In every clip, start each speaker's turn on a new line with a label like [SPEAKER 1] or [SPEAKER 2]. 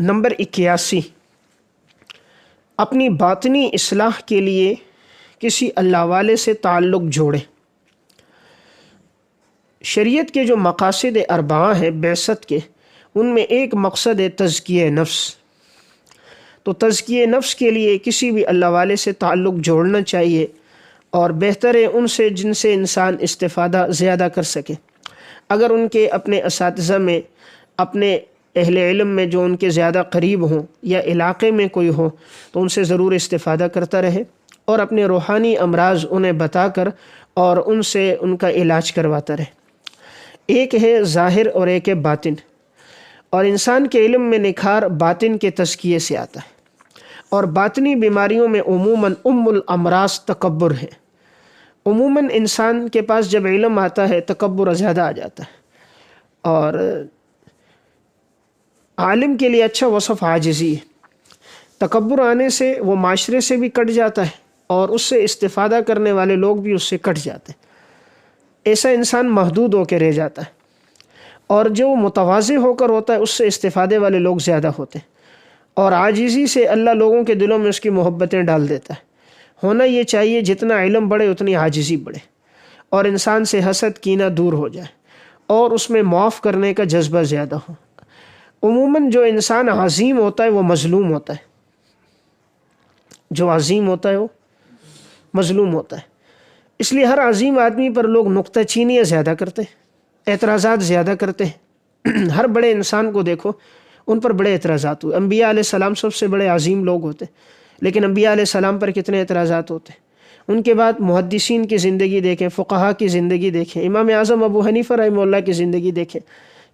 [SPEAKER 1] Number 81، اپنی باطنی اصلاح کے لیے کسی اللہ والے سے تعلق جوڑے۔ شریعت کے جو مقاصد اربعہ ہیں بعثت کے، ان میں ایک مقصد ہے تزکیہ نفس۔ تو تزکیہ نفس کے لیے کسی بھی اللہ والے سے تعلق جوڑنا چاہیے، اور بہتر ہے ان سے جن سے انسان استفادہ زیادہ کر سکے۔ اگر ان کے اپنے اساتذہ میں، اپنے اہل علم میں جو ان کے زیادہ قریب ہوں، یا علاقے میں کوئی ہو، تو ان سے ضرور استفادہ کرتا رہے، اور اپنے روحانی امراض انہیں بتا کر اور ان سے ان کا علاج کرواتا رہے۔ ایک ہے ظاہر اور ایک ہے باطن، اور انسان کے علم میں نکھار باطن کے تزکیے سے آتا ہے۔ اور باطنی بیماریوں میں عموماً الامراض تکبر ہے۔ عموماً انسان کے پاس جب علم آتا ہے تکبر زیادہ آ جاتا ہے، اور عالم کے لیے اچھا وصف عاجزی ہے۔ تکبر آنے سے وہ معاشرے سے بھی کٹ جاتا ہے، اور اس سے استفادہ کرنے والے لوگ بھی اس سے کٹ جاتے ہیں۔ ایسا انسان محدود ہو کے رہ جاتا ہے، اور جو متواضع ہو کر ہوتا ہے اس سے استفادے والے لوگ زیادہ ہوتے ہیں، اور عاجزی سے اللہ لوگوں کے دلوں میں اس کی محبتیں ڈال دیتا ہے۔ ہونا یہ چاہیے جتنا علم بڑھے اتنی عاجزی بڑھے، اور انسان سے حسد کینہ دور ہو جائے، اور اس میں معاف کرنے کا جذبہ زیادہ ہو۔ عموماً جو انسان عظیم ہوتا ہے وہ مظلوم ہوتا ہے۔ جو عظیم ہوتا ہے وہ مظلوم ہوتا ہے۔ اس لیے ہر عظیم آدمی پر لوگ نکتہ چینیاں زیادہ کرتے ہیں، اعتراضات زیادہ کرتے ہیں۔ ہر بڑے انسان کو دیکھو، ان پر بڑے اعتراضات ہوئے۔ انبیاء علیہ السلام سب سے بڑے عظیم لوگ ہوتے، لیکن انبیاء علیہ السلام پر کتنے اعتراضات ہوتے۔ ان کے بعد محدثین کی زندگی دیکھیں، فقہا کی زندگی دیکھیں، امام اعظم ابو حنیفہ رحمہ اللہ کی زندگی دیکھیں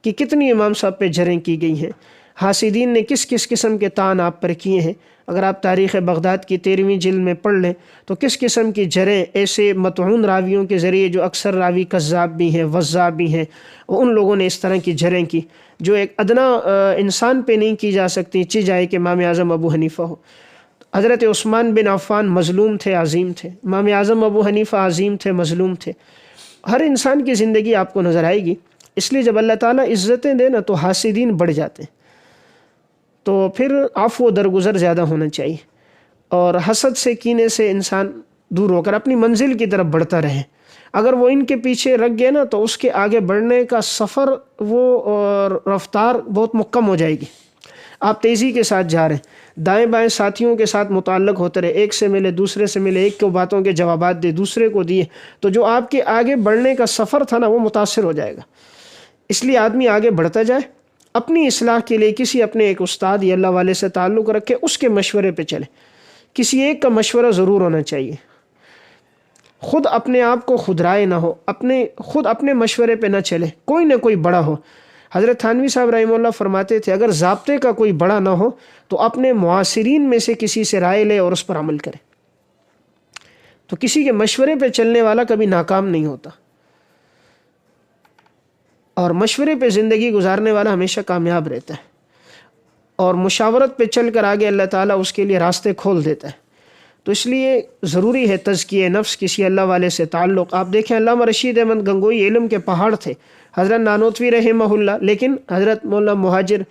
[SPEAKER 1] کہ کتنی امام صاحب پہ جریں کی گئی ہیں۔ حاسدین نے کس کس قسم کے طعن آپ پر کیے ہیں۔ اگر آپ تاریخ بغداد کی 13ویں جلد میں پڑھ لیں تو کس قسم کی جریں ایسے مطعون راویوں کے ذریعے، جو اکثر راوی کذاب بھی ہیں، وضاع بھی ہیں، ان لوگوں نے اس طرح کی جریں کی جو ایک ادنا انسان پہ نہیں کی جا سکتی، چی جائے کہ امام اعظم ابو حنیفہ ہو۔ حضرت عثمان بن عفان مظلوم تھے، عظیم تھے۔ امام اعظم ابو حنیفہ عظیم تھے، مظلوم تھے۔ ہر انسان کی زندگی آپ کو نظر آئے گی۔ اس لیے جب اللہ تعالیٰ عزتیں دے نا تو حاسدین بڑھ جاتے ہیں، تو پھر عفو و درگزر زیادہ ہونا چاہیے، اور حسد سے، کینے سے انسان دور ہو کر اپنی منزل کی طرف بڑھتا رہے۔ اگر وہ ان کے پیچھے رکھ گئے نا تو اس کے آگے بڑھنے کا سفر، وہ رفتار بہت کم ہو جائے گی۔ آپ تیزی کے ساتھ جا رہے ہیں، دائیں بائیں ساتھیوں کے ساتھ متعلق ہوتے رہے، ایک سے ملے، دوسرے سے ملے، ایک کو باتوں کے جوابات دے، دوسرے کو دیے، تو جو آپ کے آگے بڑھنے کا سفر تھا نا وہ متاثر ہو جائے گا۔ اس لیے آدمی آگے بڑھتا جائے، اپنی اصلاح کے لیے کسی اپنے ایک استاد یا اللہ والے سے تعلق رکھے، اس کے مشورے پہ چلے۔ کسی ایک کا مشورہ ضرور ہونا چاہیے۔ خود اپنے آپ کو خود رائے نہ ہو، خود اپنے مشورے پہ نہ چلے، کوئی نہ کوئی بڑا ہو۔ حضرت تھانوی صاحب رحمہ اللہ فرماتے تھے اگر ضابطے کا کوئی بڑا نہ ہو تو اپنے معاصرین میں سے کسی سے رائے لے اور اس پر عمل کرے۔ تو کسی کے مشورے پہ چلنے والا کبھی ناکام نہیں ہوتا، اور مشورے پہ زندگی گزارنے والا ہمیشہ کامیاب رہتا ہے، اور مشاورت پہ چل کر آگے اللہ تعالیٰ اس کے لیے راستے کھول دیتا ہے۔ تو اس لیے ضروری ہے تزکیہ نفس، کسی اللہ والے سے تعلق۔ آپ دیکھیں علامہ رشید احمد گنگوئی علم کے پہاڑ تھے، حضرت نانوتوی رحمہ اللہ، لیکن حضرت مولانا مہاجر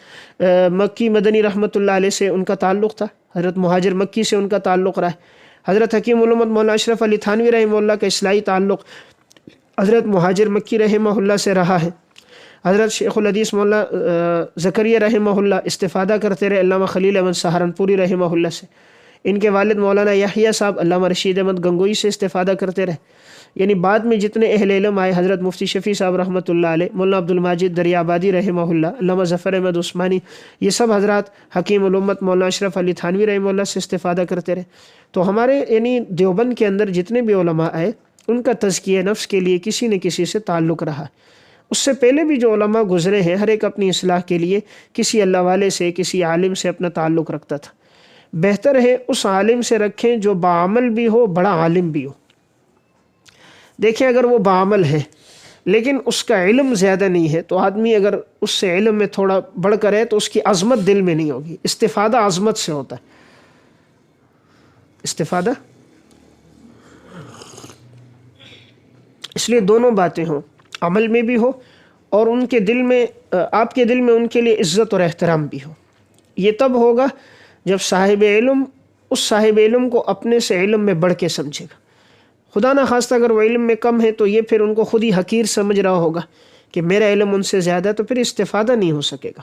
[SPEAKER 1] مکی مدنی رحمۃ اللہ علیہ سے ان کا تعلق تھا، حضرت مہاجر مکی سے ان کا تعلق رہا ہے۔ حضرت حکیم علومت مولانا اشرف علی تھانوی رحمہ اللہ کا اصلاحی تعلق حضرت مہاجر مکی رحمہ اللہ سے رہا ہے۔ حضرت شیخ الحدیث مولانا زکریا رحمہ اللہ استفادہ کرتے رہے علامہ خلیل احمد سہارنپوری رحمہ اللہ سے۔ ان کے والد مولانا یحییٰ صاحب علامہ رشید احمد گنگوئی سے استفادہ کرتے رہے۔ یعنی بعد میں جتنے اہل علم آئے، حضرت مفتی شفیع صاحب رحمۃ اللہ علیہ، مولانا عبد الماجد دریابادی رحمہ اللہ، علامہ ظفر احمد عثمانی، یہ سب حضرات حکیم الامت مولانا اشرف علی تھانوی رحمہ اللہ سے استفادہ کرتے رہے۔ تو ہمارے یعنی دیوبند کے اندر جتنے بھی علماء آئے ان کا تزکیہ نفس کے لیے کسی نہ کسی سے تعلق رہا۔ اس سے پہلے بھی جو علماء گزرے ہیں، ہر ایک اپنی اصلاح کے لیے کسی اللہ والے سے، کسی عالم سے اپنا تعلق رکھتا تھا۔ بہتر ہے اس عالم سے رکھیں جو باعمل بھی ہو، بڑا عالم بھی ہو۔ دیکھیں اگر وہ باعمل ہے لیکن اس کا علم زیادہ نہیں ہے، تو آدمی اگر اس سے علم میں تھوڑا بڑھ کر ہے تو اس کی عظمت دل میں نہیں ہوگی۔ استفادہ عظمت سے ہوتا ہے، استفادہ۔ اس لیے دونوں باتیں ہوں، عمل میں بھی ہو اور ان کے دل میں، آپ کے دل میں ان کے لیے عزت اور احترام بھی ہو۔ یہ تب ہوگا جب صاحب علم اس صاحب علم کو اپنے سے علم میں بڑھ کے سمجھے گا. خدا نہ خواستہ اگر وہ علم میں کم ہے تو یہ پھر ان کو خود ہی حقیر سمجھ رہا ہوگا کہ میرا علم ان سے زیادہ ہے، تو پھر استفادہ نہیں ہو سکے گا.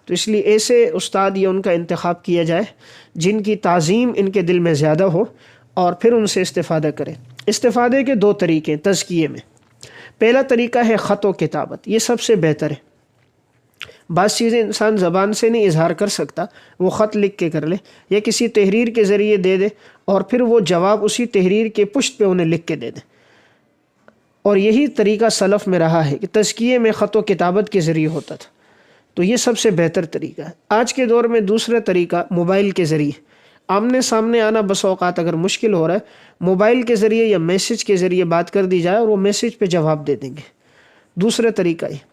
[SPEAKER 1] تو اس لیے ایسے استاد یا ان کا انتخاب کیا جائے جن کی تعظیم ان کے دل میں زیادہ ہو، اور پھر ان سے استفادہ کرے. استفادے کے دو طریقے تزکیے میں. پہلا طریقہ ہے خط و کتابت، یہ سب سے بہتر ہے. بعض چیزیں انسان زبان سے نہیں اظہار کر سکتا، وہ خط لکھ کے کر لے یا کسی تحریر کے ذریعے دے دے، اور پھر وہ جواب اسی تحریر کے پشت پہ انہیں لکھ کے دے دے. اور یہی طریقہ سلف میں رہا ہے کہ تزکیے میں خط و کتابت کے ذریعے ہوتا تھا. تو یہ سب سے بہتر طریقہ ہے. آج کے دور میں دوسرا طریقہ موبائل کے ذریعے. آمنے سامنے آنا بس اوقات اگر مشکل ہو رہا ہے، موبائل کے ذریعے یا میسج کے ذریعے بات کر دی جائے اور وہ میسج پہ جواب دے دیں گے. دوسرا طریقہ یہ.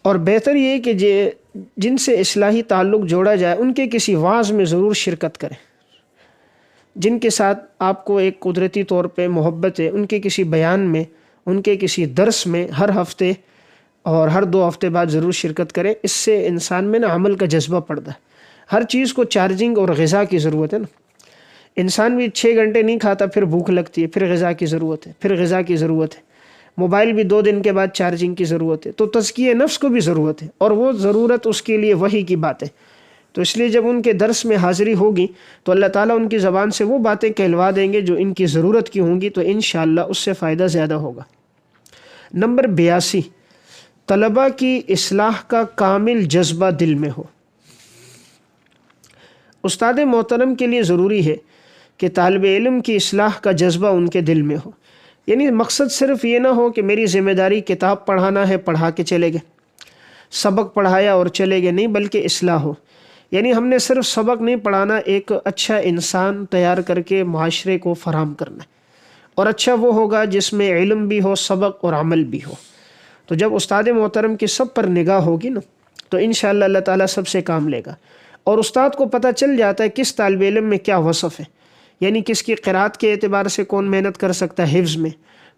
[SPEAKER 1] اور بہتر یہ کہ جن سے اصلاحی تعلق جوڑا جائے ان کے کسی وعظ میں ضرور شرکت کریں. جن کے ساتھ آپ کو ایک قدرتی طور پہ محبت ہے، ان کے کسی بیان میں، ان کے کسی درس میں ہر ہفتے اور ہر 2 ہفتے بعد ضرور شرکت کریں. اس سے انسان میں نا عمل کا جذبہ پڑتا ہے. ہر چیز کو چارجنگ اور غذا کی ضرورت ہے نا. انسان بھی 6 گھنٹے نہیں کھاتا، پھر بھوک لگتی ہے، پھر غذا کی ضرورت ہے، پھر غذا کی ضرورت ہے. موبائل بھی 2 دن کے بعد چارجنگ کی ضرورت ہے. تو تزکیہ نفس کو بھی ضرورت ہے، اور وہ ضرورت اس کے لیے وحی کی بات ہے. تو اس لیے جب ان کے درس میں حاضری ہوگی تو اللہ تعالیٰ ان کی زبان سے وہ باتیں کہلوا دیں گے جو ان کی ضرورت کی ہوں گی، تو انشاءاللہ اس سے فائدہ زیادہ ہوگا. نمبر 82، طلبہ کی اصلاح کا کامل جذبہ دل میں ہو. استاد محترم کے لیے ضروری ہے کہ طالب علم کی اصلاح کا جذبہ ان کے دل میں ہو. یعنی مقصد صرف یہ نہ ہو کہ میری ذمہ داری کتاب پڑھانا ہے، پڑھا کے چلے گئے، سبق پڑھایا اور چلے گئے، نہیں، بلکہ اصلاح ہو. یعنی ہم نے صرف سبق نہیں پڑھانا، ایک اچھا انسان تیار کر کے معاشرے کو فراہم کرنا ہے. اور اچھا وہ ہوگا جس میں علم بھی ہو، سبق اور عمل بھی ہو. تو جب استاد محترم کی سب پر نگاہ ہوگی نا، تو انشاءاللہ اللہ تعالیٰ سب سے کام لے گا. اور استاد کو پتہ چل جاتا ہے کس طالب علم میں کیا وصف ہے. یعنی کس کی قرات کے اعتبار سے کون محنت کر سکتا ہے حفظ میں،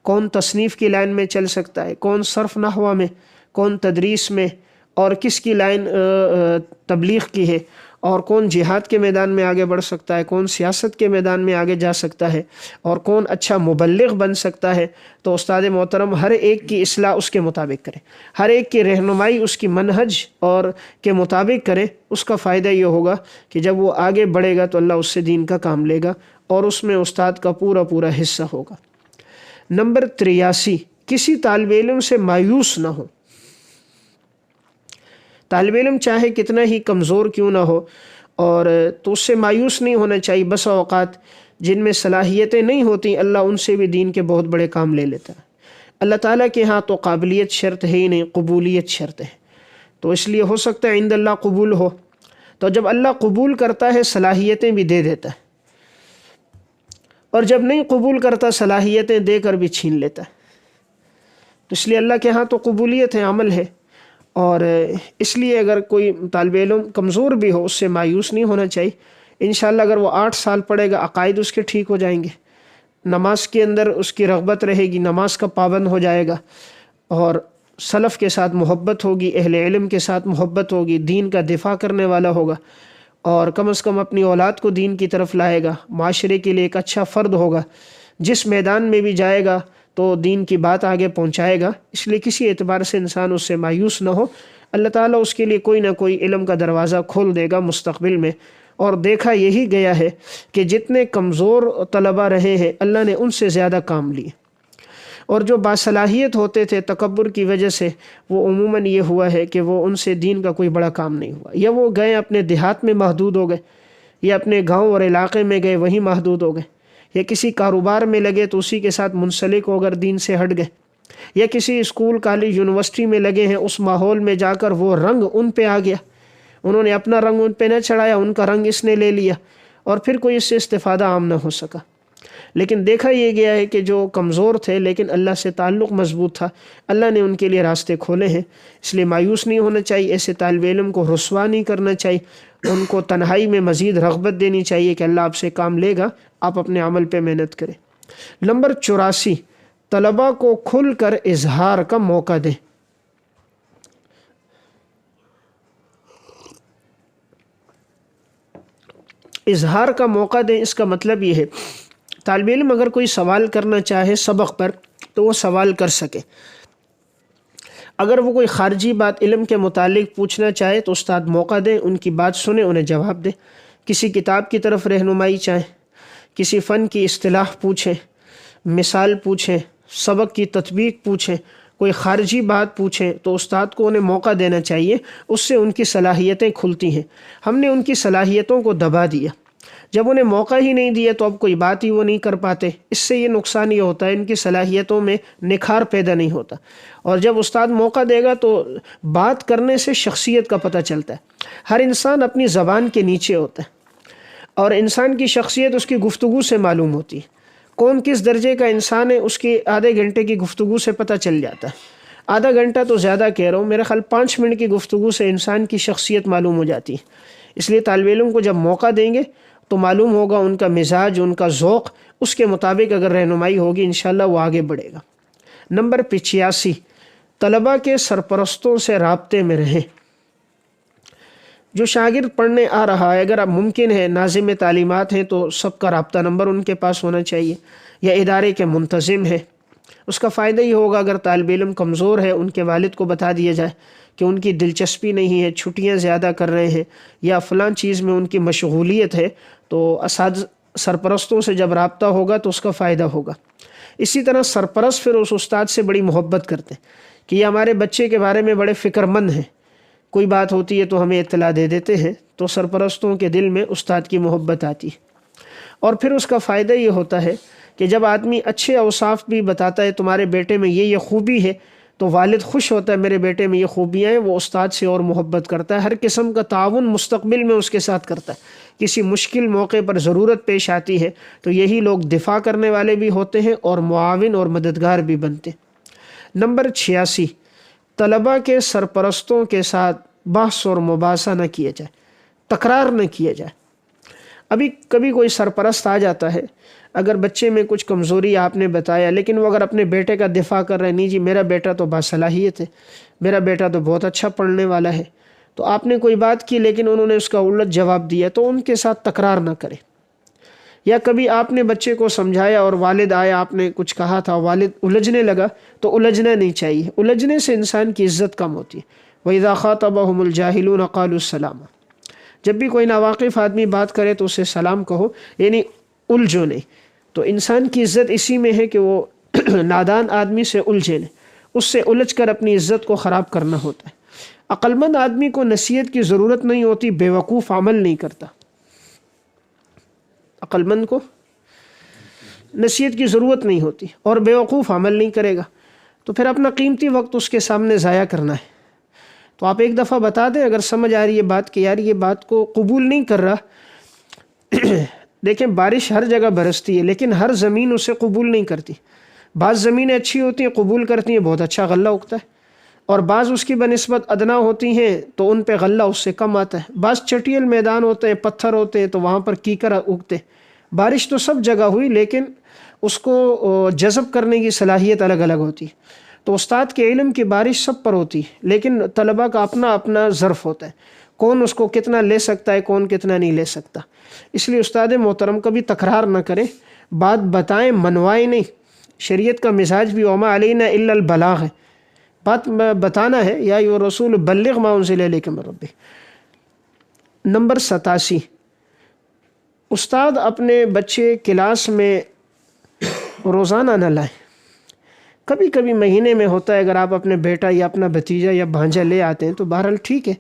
[SPEAKER 1] کون تصنیف کی لائن میں چل سکتا ہے، کون صرف نحو میں، کون تدریس میں، اور کس کی لائن تبلیغ کی ہے، اور کون جہاد کے میدان میں آگے بڑھ سکتا ہے، کون سیاست کے میدان میں آگے جا سکتا ہے، اور کون اچھا مبلغ بن سکتا ہے. تو استاد محترم ہر ایک کی اصلاح اس کے مطابق کرے، ہر ایک کی رہنمائی اس کی منہج اور کے مطابق کرے. اس کا فائدہ یہ ہوگا کہ جب وہ آگے بڑھے گا تو اللہ اس سے دین کا کام لے گا، اور اس میں استاد کا پورا حصہ ہوگا. نمبر 83، کسی طالب علم سے مایوس نہ ہو. طالب علم چاہے کتنا ہی کمزور کیوں نہ ہو، اور تو اس سے مایوس نہیں ہونا چاہیے. بسا اوقات جن میں صلاحیتیں نہیں ہوتی، اللہ ان سے بھی دین کے بہت بڑے کام لے لیتا ہے. اللہ تعالیٰ کے ہاں تو قابلیت شرط ہے ہی نہیں، قبولیت شرط ہے. تو اس لیے ہو سکتا ہے عند اللہ قبول ہو. تو جب اللہ قبول کرتا ہے صلاحیتیں بھی دے دیتا ہے، اور جب نہیں قبول کرتا صلاحیتیں دے کر بھی چھین لیتا ہے. تو اس لیے اللہ کے ہاں تو قبولیت ہے، عمل ہے. اور اس لیے اگر کوئی طالب علم کمزور بھی ہو، اس سے مایوس نہیں ہونا چاہیے. انشاءاللہ اگر وہ 8 سال پڑھے گا، عقائد اس کے ٹھیک ہو جائیں گے، نماز کے اندر اس کی رغبت رہے گی، نماز کا پابند ہو جائے گا، اور سلف کے ساتھ محبت ہوگی، اہل علم کے ساتھ محبت ہوگی، دین کا دفاع کرنے والا ہوگا، اور کم از کم اپنی اولاد کو دین کی طرف لائے گا، معاشرے کے لیے ایک اچھا فرد ہوگا، جس میدان میں بھی جائے گا تو دین کی بات آگے پہنچائے گا. اس لیے کسی اعتبار سے انسان اس سے مایوس نہ ہو. اللہ تعالیٰ اس کے لیے کوئی نہ کوئی علم کا دروازہ کھول دے گا مستقبل میں. اور دیکھا یہی گیا ہے کہ جتنے کمزور طلبہ رہے ہیں، اللہ نے ان سے زیادہ کام لیے. اور جو باصلاحیت ہوتے تھے، تکبر کی وجہ سے وہ عموماً یہ ہوا ہے کہ وہ ان سے دین کا کوئی بڑا کام نہیں ہوا، یا وہ گئے اپنے دیہات میں محدود ہو گئے، یا اپنے گاؤں اور علاقے میں گئے وہیں محدود ہو گئے، یا کسی کاروبار میں لگے تو اسی کے ساتھ منسلک ہو کر دین سے ہٹ گئے، یا کسی اسکول کالج یونیورسٹی میں لگے ہیں، اس ماحول میں جا کر وہ رنگ ان پہ آ گیا، انہوں نے اپنا رنگ ان پہ نہ چڑھایا، ان کا رنگ اس نے لے لیا، اور پھر کوئی اس سے استفادہ عام نہ ہو سکا. لیکن دیکھا یہ گیا ہے کہ جو کمزور تھے لیکن اللہ سے تعلق مضبوط تھا، اللہ نے ان کے لیے راستے کھولے ہیں. اس لیے مایوس نہیں ہونا چاہیے، ایسے طالب علم کو رسوا نہیں کرنا چاہیے، ان کو تنہائی میں مزید رغبت دینی چاہیے کہ اللہ آپ سے کام لے گا، آپ اپنے عمل پہ محنت کریں. نمبر 84، طلباء کو کھل کر اظہار کا موقع دیں. اظہار کا موقع دیں، اس کا مطلب یہ ہے طالب علم اگر کوئی سوال کرنا چاہے سبق پر تو وہ سوال کر سکے، اگر وہ کوئی خارجی بات علم کے متعلق پوچھنا چاہے تو استاد موقع دیں، ان کی بات سنیں، انہیں جواب دیں، کسی کتاب کی طرف رہنمائی چاہیں، کسی فن کی اصطلاح پوچھیں، مثال پوچھیں، سبق کی تطبیق پوچھیں، کوئی خارجی بات پوچھیں تو استاد کو انہیں موقع دینا چاہیے، اس سے ان کی صلاحیتیں کھلتی ہیں۔ ہم نے ان کی صلاحیتوں کو دبا دیا، جب انہیں موقع ہی نہیں دیا تو اب کوئی بات ہی وہ نہیں کر پاتے، اس سے یہ نقصان یہ ہوتا ہے ان کی صلاحیتوں میں نکھار پیدا نہیں ہوتا، اور جب استاد موقع دے گا تو بات کرنے سے شخصیت کا پتہ چلتا ہے۔ ہر انسان اپنی زبان کے نیچے ہوتا ہے اور انسان کی شخصیت اس کی گفتگو سے معلوم ہوتی ہے، کون کس درجے کا انسان ہے اس کی آدھے گھنٹے کی گفتگو سے پتہ چل جاتا ہے، آدھا گھنٹہ تو زیادہ کہہ رہا ہوں، میرے خیال 5 منٹ کی گفتگو سے انسان کی شخصیت معلوم ہو جاتی ہے۔ اس لیے طالب علم کو جب موقع دیں گے تو معلوم ہوگا ان کا مزاج، ان کا ذوق، اس کے مطابق اگر رہنمائی ہوگی انشاءاللہ وہ آگے بڑھے گا۔ نمبر 85، طلباء کے سرپرستوں سے رابطے میں رہیں۔ جو شاگرد پڑھنے آ رہا ہے اگر اب ممکن ہے ناظم تعلیمات ہیں تو سب کا رابطہ نمبر ان کے پاس ہونا چاہیے، یا ادارے کے منتظم ہے، اس کا فائدہ ہی ہوگا اگر طالب علم کمزور ہے ان کے والد کو بتا دیا جائے کہ ان کی دلچسپی نہیں ہے، چھٹیاں زیادہ کر رہے ہیں یا فلاں چیز میں ان کی مشغولیت ہے، تو اساتذہ سرپرستوں سے جب رابطہ ہوگا تو اس کا فائدہ ہوگا۔ اسی طرح سرپرست پھر اس استاد سے بڑی محبت کرتے ہیں کہ یہ ہمارے بچے کے بارے میں بڑے فکر مند ہیں، کوئی بات ہوتی ہے تو ہمیں اطلاع دے دیتے ہیں، تو سرپرستوں کے دل میں استاد کی محبت آتی ہے۔ اور پھر اس کا فائدہ یہ ہوتا ہے کہ جب آدمی اچھے اوصاف بھی بتاتا ہے تمہارے بیٹے میں یہ خوبی ہے تو والد خوش ہوتا ہے میرے بیٹے میں یہ خوبیاں ہیں، وہ استاد سے اور محبت کرتا ہے، ہر قسم کا تعاون مستقبل میں اس کے ساتھ کرتا ہے۔ کسی مشکل موقع پر ضرورت پیش آتی ہے تو یہی لوگ دفاع کرنے والے بھی ہوتے ہیں اور معاون اور مددگار بھی بنتے ہیں۔ نمبر 86، طلباء کے سرپرستوں کے ساتھ بحث اور مباحثہ نہ کیا جائے، تکرار نہ کیا جائے۔ ابھی کبھی کوئی سرپرست آ جاتا ہے، اگر بچے میں کچھ کمزوری آپ نے بتایا لیکن وہ اگر اپنے بیٹے کا دفاع کر رہے ہیں، نہیں جی میرا بیٹا تو باصلاحیت ہے، میرا بیٹا تو بہت اچھا پڑھنے والا ہے، تو آپ نے کوئی بات کی لیکن انہوں نے اس کا الٹ جواب دیا، تو ان کے ساتھ تکرار نہ کریں۔ یا کبھی آپ نے بچے کو سمجھایا اور والد آیا، آپ نے کچھ کہا تھا، والد الجھنے لگا، تو الجھنا نہیں چاہیے، الجھنے سے انسان کی عزت کم ہوتی ہے۔ وَإِذَا خَاطَبَهُمُ الْجَاهِلُونَ قَالُوا السَّلَامَ، جب بھی کوئی ناواقف آدمی بات کرے تو اسے سلام کہو، یعنی الجھو نہیں۔ تو انسان کی عزت اسی میں ہے کہ وہ نادان آدمی سے الجھے نہیں، اس سے الجھ کر اپنی عزت کو خراب کرنا ہوتا ہے۔ عقل مند آدمی کو نصیحت کی ضرورت نہیں ہوتی، بیوقوف عمل نہیں کرتا۔ عقل مند کو نصیحت کی ضرورت نہیں ہوتی اور بیوقوف عمل نہیں کرے گا، تو پھر اپنا قیمتی وقت اس کے سامنے ضائع کرنا ہے۔ تو آپ ایک دفعہ بتا دیں، اگر سمجھ آ رہی ہے بات کہ یار یہ بات کو قبول نہیں کر رہا۔ دیکھیں بارش ہر جگہ برستی ہے لیکن ہر زمین اسے قبول نہیں کرتی، بعض زمینیں اچھی ہوتی ہیں قبول کرتی ہیں، بہت اچھا غلہ اگتا ہے، اور بعض اس کی بنسبت ادنا ہوتی ہیں تو ان پہ غلہ اس سے کم آتا ہے، بعض چٹیل میدان ہوتے ہیں، پتھر ہوتے ہیں تو وہاں پر کیکر اگتے ہیں۔ بارش تو سب جگہ ہوئی لیکن اس کو جذب کرنے کی صلاحیت الگ الگ ہوتی ہے۔ تو استاد کے علم کی بارش سب پر ہوتی ہے لیکن طلباء کا اپنا اپنا ظرف ہوتا ہے، کون اس کو کتنا لے سکتا ہے، کون کتنا نہیں لے سکتا۔ اس لیے استاد محترم کبھی تکرار نہ کریں، بات بتائیں، منوائیں نہیں۔ شریعت کا مزاج بھی وما علینا الا البلاغ ہے، بات بتانا ہے، یا ایھا الرسول بلغ ما انزل الیک من ربک۔ نمبر 87، استاد اپنے بچے کلاس میں روزانہ نہ لائیں، کبھی کبھی مہینے میں ہوتا ہے، اگر آپ اپنے بیٹا یا اپنا بھتیجا یا بھانجا لے آتے ہیں تو بہرحال ٹھیک ہے،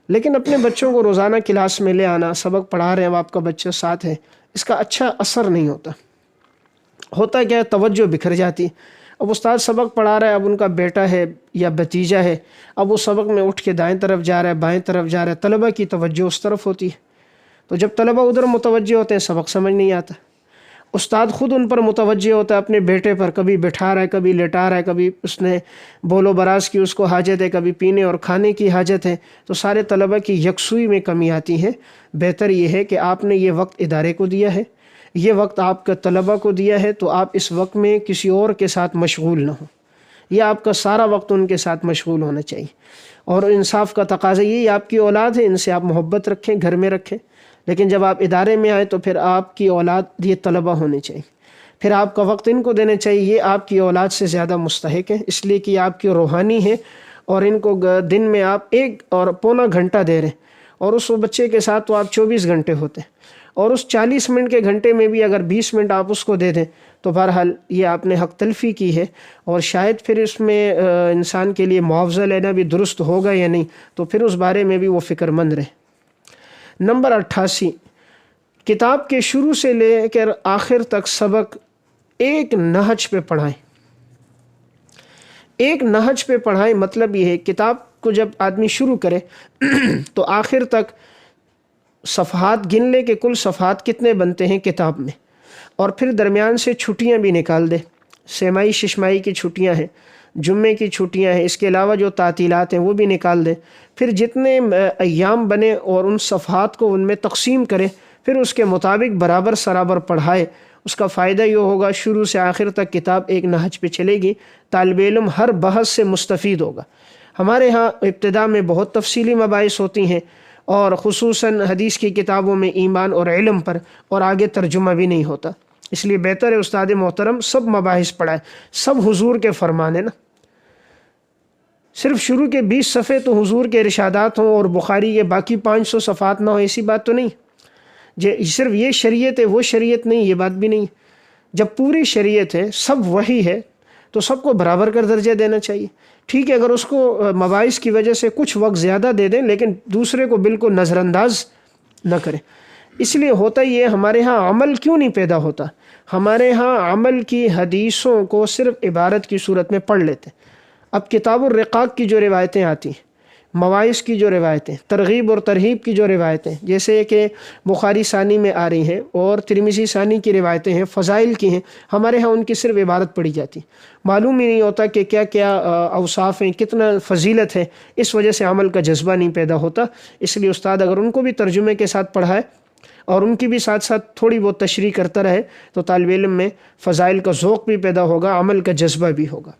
[SPEAKER 1] لیکن اپنے بچوں کو روزانہ کلاس میں لے آنا، سبق پڑھا رہے ہیں اب آپ کا بچہ ساتھ ہے، اس کا اچھا اثر نہیں ہوتا۔ ہوتا کیا ہے، توجہ بکھر جاتی ہے۔ اب استاد سبق پڑھا رہا ہے، اب ان کا بیٹا ہے یا بھتیجا ہے، اب وہ سبق میں اٹھ کے دائیں طرف جا رہا ہے، بائیں طرف جا رہا ہے، طلباء کی توجہ اس طرف ہوتی ہے، تو جب طلباء ادھر متوجہ ہوتے ہیں سبق سمجھ نہیں آتا۔ استاد خود ان پر متوجہ ہوتا ہے، اپنے بیٹے پر، کبھی بٹھا رہا ہے، کبھی لٹا رہا ہے، کبھی اس نے بول و براز کی اس کو حاجت ہے، کبھی پینے اور کھانے کی حاجت ہے، تو سارے طلباء کی یکسوئی میں کمی آتی ہے۔ بہتر یہ ہے کہ آپ نے یہ وقت ادارے کو دیا ہے، یہ وقت آپ کا طلباء کو دیا ہے، تو آپ اس وقت میں کسی اور کے ساتھ مشغول نہ ہوں، یہ آپ کا سارا وقت ان کے ساتھ مشغول ہونا چاہیے۔ اور انصاف کا تقاضا یہی، آپ کی اولاد ہے، ان سے آپ محبت رکھیں، گھر میں رکھیں، لیکن جب آپ ادارے میں آئے تو پھر آپ کی اولاد یہ طلبہ ہونے چاہیے، پھر آپ کا وقت ان کو دینا چاہیے، یہ آپ کی اولاد سے زیادہ مستحق ہیں، اس لیے کہ یہ آپ کی روحانی ہے، اور ان کو دن میں آپ 1.25 گھنٹہ دے رہے ہیں، اور اس بچے کے ساتھ تو آپ 24 گھنٹے ہوتے ہیں، اور اس 40 منٹ کے گھنٹے میں بھی اگر 20 منٹ آپ اس کو دے دیں تو بہرحال یہ آپ نے حق تلفی کی ہے، اور شاید پھر اس میں انسان کے لیے معاوضہ لینا بھی درست ہوگا یا نہیں، تو پھر اس بارے میں بھی وہ فکر مند رہے۔ نمبر 88، کتاب کے شروع سے لے کر آخر تک سبق ایک نہج پہ پڑھائیں۔ ایک نہج پہ پڑھائیں مطلب یہ ہے کتاب کو جب آدمی شروع کرے تو آخر تک صفحات گن لے کہ کل صفحات کتنے بنتے ہیں کتاب میں، اور پھر درمیان سے چھٹیاں بھی نکال دے، سیمائی ششمائی کی چھٹیاں ہیں، جمعے کی چھٹیاں ہیں، اس کے علاوہ جو تعطیلات ہیں وہ بھی نکال دے، پھر جتنے ایام بنے اور ان صفحات کو ان میں تقسیم کرے، پھر اس کے مطابق برابر سرابر پڑھائے۔ اس کا فائدہ یہ ہوگا شروع سے آخر تک کتاب ایک نہج پہ چلے گی، طالب علم ہر بحث سے مستفید ہوگا۔ ہمارے ہاں ابتدا میں بہت تفصیلی مباحث ہوتی ہیں، اور خصوصاً حدیث کی کتابوں میں ایمان اور علم پر، اور آگے ترجمہ بھی نہیں ہوتا، اس لیے بہتر ہے استاد محترم سب مباحث پڑھائے، سب حضور کے فرمان ہے نا، صرف شروع کے 20 صفحے تو حضور کے ارشادات ہوں اور بخاری کے باقی 500 صفحات نہ ہو، ایسی بات تو نہیں، صرف یہ شریعت ہے وہ شریعت نہیں، یہ بات بھی نہیں۔ جب پوری شریعت ہے، سب وہی ہے، تو سب کو برابر کر درجہ دینا چاہیے۔ ٹھیک ہے اگر اس کو مباحث کی وجہ سے کچھ وقت زیادہ دے دیں، لیکن دوسرے کو بالکل نظر انداز نہ کریں۔ اس لیے ہوتا یہ ہمارے ہاں عمل کیوں نہیں پیدا ہوتا، ہمارے ہاں عمل کی حدیثوں کو صرف عبارت کی صورت میں پڑھ لیتے۔ اب کتاب الرقاق کی جو روایتیں آتی ہیں، مواعظ کی جو روایتیں، ترغیب اور ترہیب کی جو روایتیں، جیسے کہ بخاری ثانی میں آ رہی ہیں اور ترمذی ثانی کی روایتیں ہیں، فضائل کی ہیں، ہمارے ہاں ان کی صرف عبارت پڑھی جاتی، معلوم ہی نہیں ہوتا کہ کیا کیا اوصاف ہیں، کتنا فضیلت ہے، اس وجہ سے عمل کا جذبہ نہیں پیدا ہوتا۔ اس لیے استاد اگر ان کو بھی ترجمے کے ساتھ پڑھائے اور ان کی بھی ساتھ ساتھ تھوڑی بہت تشریح کرتا رہے تو طالب علم میں فضائل کا ذوق بھی پیدا ہوگا، عمل کا جذبہ بھی ہوگا۔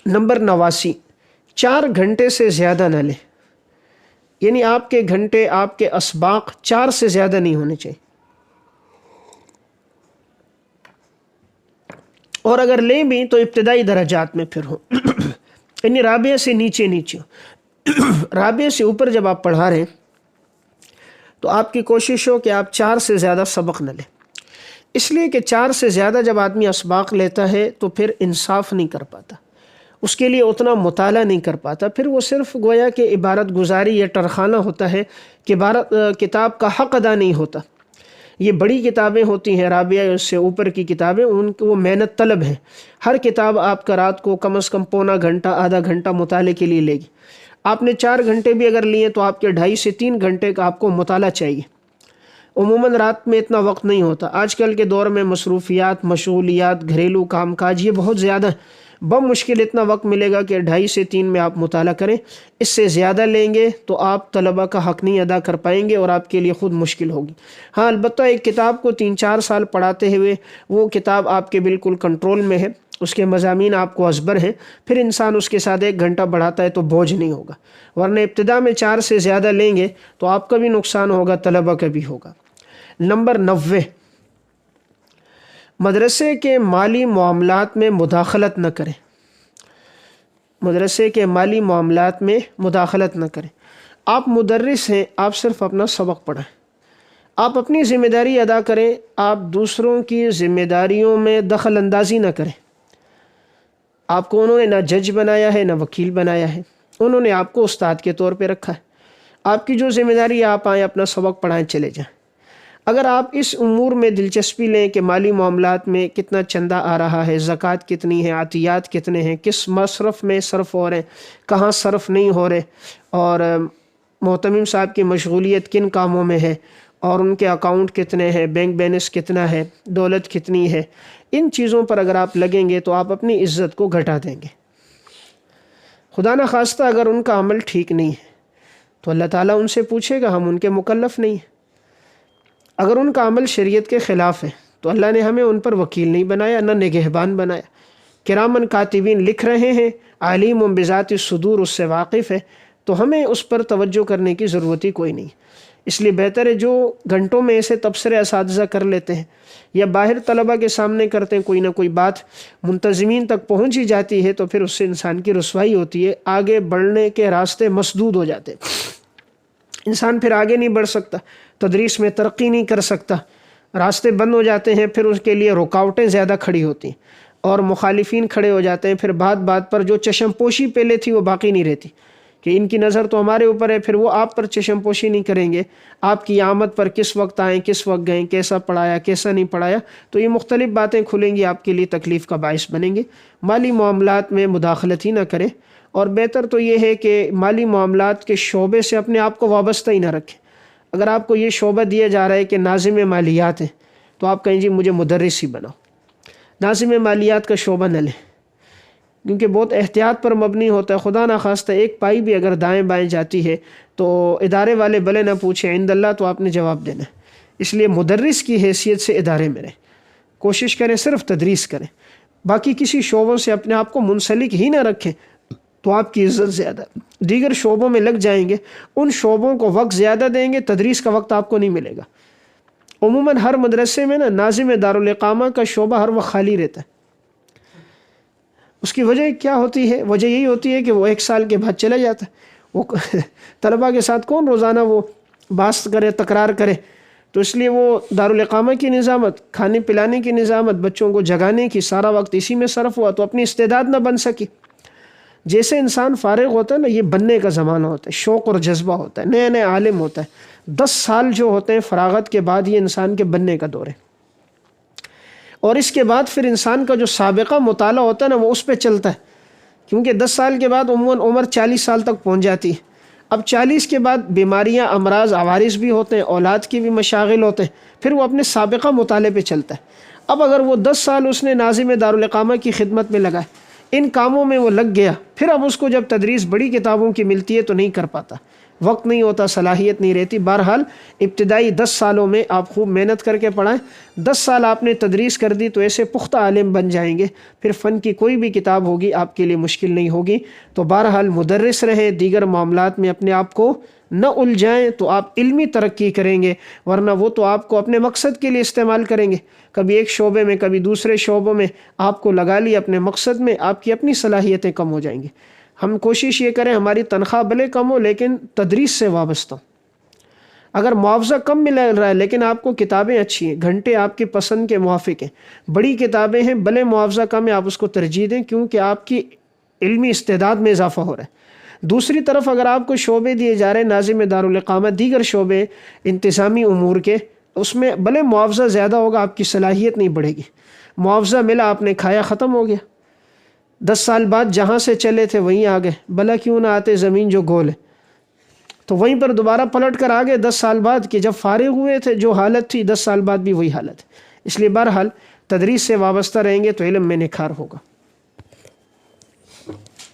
[SPEAKER 1] نمبر 89، 4 گھنٹے سے زیادہ نہ لیں، یعنی آپ کے گھنٹے، آپ کے اسباق 4 سے زیادہ نہیں ہونے چاہیے، اور اگر لیں بھی تو ابتدائی درجات میں پھر ہو یعنی رابعہ سے نیچے نیچے ہو۔ رابعہ سے اوپر جب آپ پڑھا رہے ہیں تو آپ کی کوشش ہو کہ آپ 4 سے زیادہ سبق نہ لیں، اس لیے کہ 4 سے زیادہ جب آدمی اسباق لیتا ہے تو پھر انصاف نہیں کر پاتا، اس کے لیے اتنا مطالعہ نہیں کر پاتا، پھر وہ صرف گویا کہ عبارت گزاری یا ٹرخانہ ہوتا ہے کہ کتاب کا حق ادا نہیں ہوتا۔ یہ بڑی کتابیں ہوتی ہیں، رابعہ اس سے اوپر کی کتابیں، ان کو وہ محنت طلب ہیں، ہر کتاب آپ کا رات کو کم از کم پونا گھنٹہ آدھا گھنٹہ مطالعے کے لیے لے گی۔ آپ نے 4 گھنٹے بھی اگر لیے تو آپ کے 2.5 سے 3 گھنٹے کا آپ کو مطالعہ چاہیے۔ عموماً رات میں اتنا وقت نہیں ہوتا، آج کل کے دور میں مصروفیات، مشغولیات، گھریلو کام کاج یہ بہت زیادہ ہیں، بمشکل اتنا وقت ملے گا کہ 2.5 سے 3 میں آپ مطالعہ کریں۔ اس سے زیادہ لیں گے تو آپ طلبہ کا حق نہیں ادا کر پائیں گے اور آپ کے لیے خود مشکل ہوگی۔ ہاں البتہ ایک کتاب کو 3-4 سال پڑھاتے ہوئے وہ کتاب آپ کے بالکل کنٹرول میں ہے، اس کے مضامین آپ کو ازبر ہیں، پھر انسان اس کے ساتھ 1 گھنٹہ بڑھاتا ہے تو بوجھ نہیں ہوگا، ورنہ ابتدا میں 4 سے زیادہ لیں گے تو آپ کا بھی نقصان ہوگا، طلبہ کا بھی ہوگا۔ نمبر 90، مدرسے کے مالی معاملات میں مداخلت نہ کریں، مدرسے کے مالی معاملات میں مداخلت نہ کریں۔ آپ مدرس ہیں، آپ صرف اپنا سبق پڑھائیں، آپ اپنی ذمہ داری ادا کریں، آپ دوسروں کی ذمہ داریوں میں دخل اندازی نہ کریں۔ آپ کو انہوں نے نہ جج بنایا ہے نہ وکیل بنایا ہے، انہوں نے آپ کو استاد کے طور پہ رکھا ہے، آپ کی جو ذمہ داری، آپ آئیں اپنا سبق پڑھائیں چلے جائیں۔ اگر آپ اس امور میں دلچسپی لیں کہ مالی معاملات میں کتنا چندہ آ رہا ہے، زکوٰۃ کتنی ہے، عطیات کتنے ہیں، کس مصرف میں صرف ہو رہے ہیں، کہاں صرف نہیں ہو رہے، اور محتمم صاحب کی مشغولیت کن کاموں میں ہے، اور ان کے اکاؤنٹ کتنے ہیں، بینک بیلنس کتنا ہے، دولت کتنی ہے، ان چیزوں پر اگر آپ لگیں گے تو آپ اپنی عزت کو گھٹا دیں گے۔ خدا نہ خواستہ اگر ان کا عمل ٹھیک نہیں ہے تو اللہ تعالیٰ ان سے پوچھے گا، ہم ان کے مکلف نہیں ہیں۔ اگر ان کا عمل شریعت کے خلاف ہے تو اللہ نے ہمیں ان پر وکیل نہیں بنایا، نہ نگہبان بنایا۔ کرامن کاتبین لکھ رہے ہیں، عالم بذات الصدور اس سے واقف ہے، تو ہمیں اس پر توجہ کرنے کی ضرورت ہی کوئی نہیں۔ اس لیے بہتر ہے جو گھنٹوں میں ایسے تبصرے اساتذہ کر لیتے ہیں یا باہر طلبہ کے سامنے کرتے ہیں، کوئی نہ کوئی بات منتظمین تک پہنچ ہی جاتی ہے تو پھر اس سے انسان کی رسوائی ہوتی ہے، آگے بڑھنے کے راستے مسدود ہو جاتے ہیں، انسان پھر آگے نہیں بڑھ سکتا، تدریس میں ترقی نہیں کر سکتا، راستے بند ہو جاتے ہیں، پھر اس کے لیے رکاوٹیں زیادہ کھڑی ہوتی ہیں اور مخالفین کھڑے ہو جاتے ہیں، پھر بات بات پر جو چشم پوشی پہلے تھی وہ باقی نہیں رہتی کہ ان کی نظر تو ہمارے اوپر ہے، پھر وہ آپ پر چشم پوشی نہیں کریں گے، آپ کی آمد پر کس وقت آئیں، کس وقت گئیں، کیسا پڑھایا کیسا نہیں پڑھایا، تو یہ مختلف باتیں کھلیں گی، آپ کے لیے تکلیف کا باعث بنیں گے۔ مالی معاملات میں مداخلت ہی نہ کریں، اور بہتر تو یہ ہے کہ مالی معاملات کے شعبے سے اپنے آپ کو وابستہ ہی نہ رکھیں۔ اگر آپ کو یہ شعبہ دیا جا رہا ہے کہ ناظم مالیات ہے تو آپ کہیں جی مجھے مدرس ہی بناؤ، ناظم مالیات کا شعبہ نہ لیں، کیونکہ بہت احتیاط پر مبنی ہوتا ہے، خدا نخواستہ ایک پائی بھی اگر دائیں بائیں جاتی ہے تو ادارے والے بھلے نہ پوچھیں، عند اللہ تو آپ نے جواب دینا ہے۔ اس لیے مدرس کی حیثیت سے ادارے میں رہیں، کوشش کریں صرف تدریس کریں، باقی کسی شعبوں سے اپنے آپ کو منسلک ہی نہ رکھیں تو آپ کی عزت زیادہ ہے۔ دیگر شعبوں میں لگ جائیں گے، ان شعبوں کو وقت زیادہ دیں گے، تدریس کا وقت آپ کو نہیں ملے گا۔ عموماً ہر مدرسے میں ناظم دارالاقامہ کا شعبہ ہر وقت خالی رہتا ہے۔ اس کی وجہ کیا ہوتی ہے؟ وجہ یہی ہوتی ہے کہ وہ 1 سال کے بعد چلا جاتا ہے، وہ طلباء کے ساتھ کون روزانہ وہ بحث کرے، تکرار کرے، تو اس لیے وہ دارالاقامہ کی نظامت، کھانے پلانے کی نظامت، بچوں کو جگانے کی، سارا وقت اسی میں صرف ہوا تو اپنی استعداد نہ بن سکی۔ جیسے انسان فارغ ہوتا ہے نا، یہ بننے کا زمانہ ہوتا ہے، شوق اور جذبہ ہوتا ہے، نئے نئے عالم ہوتا ہے، 10 سال جو ہوتے ہیں فراغت کے بعد یہ انسان کے بننے کا دور ہے، اور اس کے بعد پھر انسان کا جو سابقہ مطالعہ ہوتا ہے نا وہ اس پہ چلتا ہے، کیونکہ 10 سال کے بعد عموماً عمر 40 سال تک پہنچ جاتی ہے۔ اب 40 کے بعد بیماریاں، امراض، عوارض بھی ہوتے ہیں، اولاد کی بھی مشاغل ہوتے ہیں، پھر وہ اپنے سابقہ مطالعے پہ چلتا ہے۔ اب اگر وہ 10 سال اس نے ناظم دارالاقامہ کی خدمت میں لگائے، ان کاموں میں وہ لگ گیا، پھر اب اس کو جب تدریس بڑی کتابوں کی ملتی ہے تو نہیں کر پاتا، وقت نہیں ہوتا، صلاحیت نہیں رہتی۔ بہرحال ابتدائی 10 سالوں میں آپ خوب محنت کر کے پڑھائیں، 10 سال آپ نے تدریس کر دی تو ایسے پختہ عالم بن جائیں گے، پھر فن کی کوئی بھی کتاب ہوگی آپ کے لیے مشکل نہیں ہوگی۔ تو بہرحال مدرس رہیں، دیگر معاملات میں اپنے آپ کو نہ الجھائیں تو آپ علمی ترقی کریں گے، ورنہ وہ تو آپ کو اپنے مقصد کے لیے استعمال کریں گے، کبھی ایک شعبے میں کبھی دوسرے شعبوں میں آپ کو لگا لی اپنے مقصد میں، آپ کی اپنی صلاحیتیں کم ہو جائیں گی۔ ہم کوشش یہ کریں ہماری تنخواہ بھلے کم ہو لیکن تدریس سے وابستہ ہو۔ اگر معاوضہ کم مل رہا ہے لیکن آپ کو کتابیں اچھی ہیں، گھنٹے آپ کی پسند کے موافق ہیں، بڑی کتابیں ہیں، بھلے معاوضہ کم ہے، آپ اس کو ترجیح دیں کیونکہ آپ کی علمی استعداد میں اضافہ ہو رہا ہے۔ دوسری طرف اگر آپ کو شعبے دیے جا رہے ہیں ناظم دارالاقامہ، دیگر شعبے انتظامی امور کے، اس میں بھلے معاوضہ زیادہ ہوگا، آپ کی صلاحیت نہیں بڑھے گی۔ معاوضہ ملا، آپ نے کھایا، ختم ہو گیا، 10 سال بعد جہاں سے چلے تھے وہیں آ گئے، بھلا کیوں نہ آتے زمین جو گول ہے، تو وہیں پر دوبارہ پلٹ کر آگے 10 سال بعد کہ جب فارغ ہوئے تھے جو حالت تھی 10 سال بعد بھی وہی حالت ہے۔ اس لیے بہرحال تدریس سے وابستہ رہیں گے تو علم میں نکھار ہوگا۔